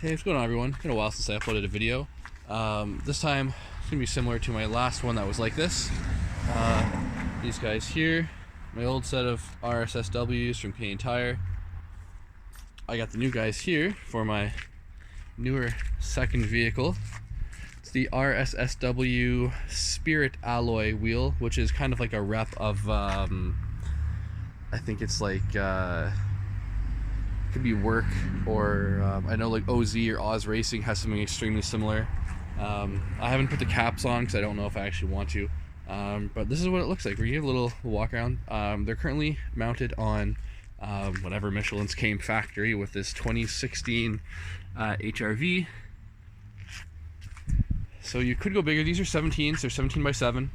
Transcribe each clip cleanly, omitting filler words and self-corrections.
Hey, what's going on, everyone? It's been a while since I uploaded a video. This time it's gonna be similar to my last one that was like this. These guys here, my old set of RSSWs from Canadian Tire. I got the new guys here for my newer second vehicle. It's the RSSW Spirit alloy wheel, which is kind of like a rep of, I think it's like, could be Work, or I know like OZ or Oz Racing has something extremely similar. I haven't put the caps on because I don't know if I actually want to, but this is what it looks like. We're gonna give a little walk around. They're currently mounted on whatever Michelin's came factory with this 2016 HRV. So you could go bigger. These are 17s, they're 17 by 7.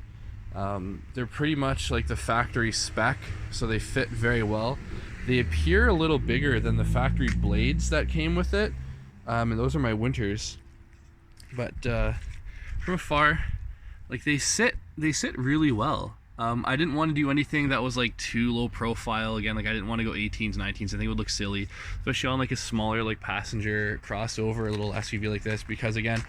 They're pretty much like the factory spec, so they fit very well. They appear a little bigger than the factory blades that came with it, and those are my winters. But from afar, like they sit really well. I didn't want to do anything that was like too low profile. Again, like I didn't want to go 18s, 19s. I think it would look silly, especially on like a smaller like passenger crossover, a little SUV like this, because again,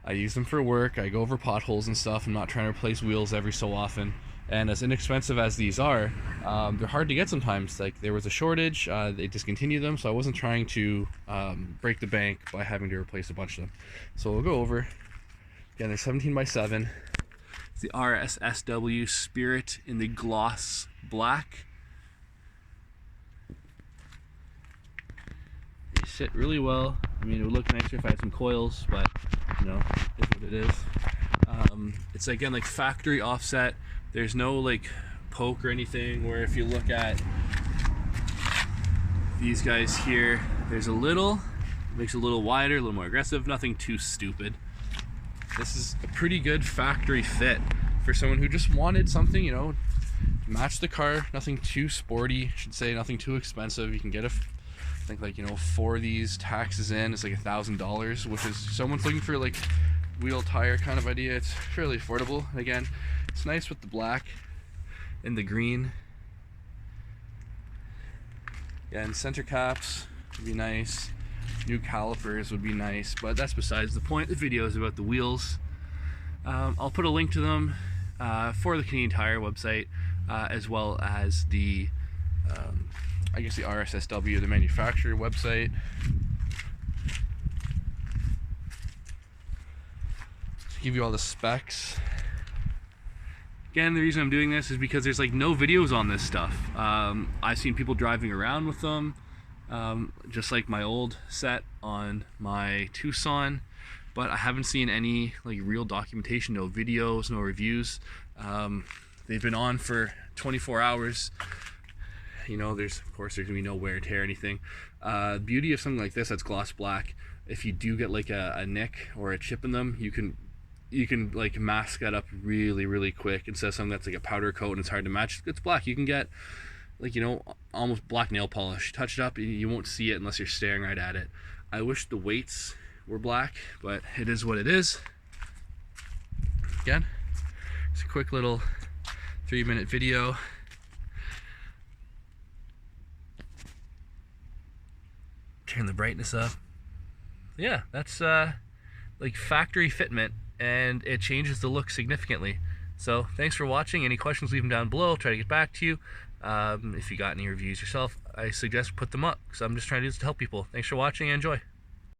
I use them for work. I go over potholes and stuff. I'm not trying to replace wheels every so often. And as inexpensive as these are, they're hard to get sometimes. Like there was a shortage, they discontinued them, so I wasn't trying to break the bank by having to replace a bunch of them. So we'll go over. Again, they're 17 by 7. It's the RSSW Spirit in the gloss black. They sit really well. I mean, it would look nicer if I had some coils, but you know, it's what it is. It's again like factory offset. There's no like poke or anything, where if you look at these guys here, there's a little, makes it a little wider, a little more aggressive, nothing too stupid. This is a pretty good factory fit for someone who just wanted something, you know, to match the car, nothing too sporty, I should say, nothing too expensive. You can get I think like, you know, 4 of these taxes in, it's like $1,000, which is, someone's looking for like wheel tire kind of idea, it's fairly affordable. And again, it's nice with the black and the green. Yeah, and center caps would be nice. New calipers would be nice, but that's besides the point. The video is about the wheels. I'll put a link to them for the Canadian Tire website, as well as the, I guess the RSSW, the manufacturer website. Give you all the specs. Again, the reason I'm doing this is because there's like no videos on this stuff. I've seen people driving around with them, just like my old set on my Tucson, but I haven't seen any like real documentation, no videos, no reviews. They've been on for 24 hours. You know, of course there's gonna be no wear and tear or anything. Beauty of something like this that's gloss black, if you do get like a nick or a chip in them, you can like mask that up really quick, instead of something that's like a powder coat and it's hard to match. It's black. You can get like, you know, almost black nail polish, touch it up, and you won't see it unless you're staring right at it. I wish the weights were black, but it is what it is. Again, it's a quick little 3-minute video. Turn the brightness up. Yeah, that's like factory fitment, and it changes the look significantly. So thanks for watching. Any questions, leave them down below. I'll try to get back to you. If you got any reviews yourself, I suggest put them up, because I'm just trying to do this to help people. Thanks for watching and enjoy.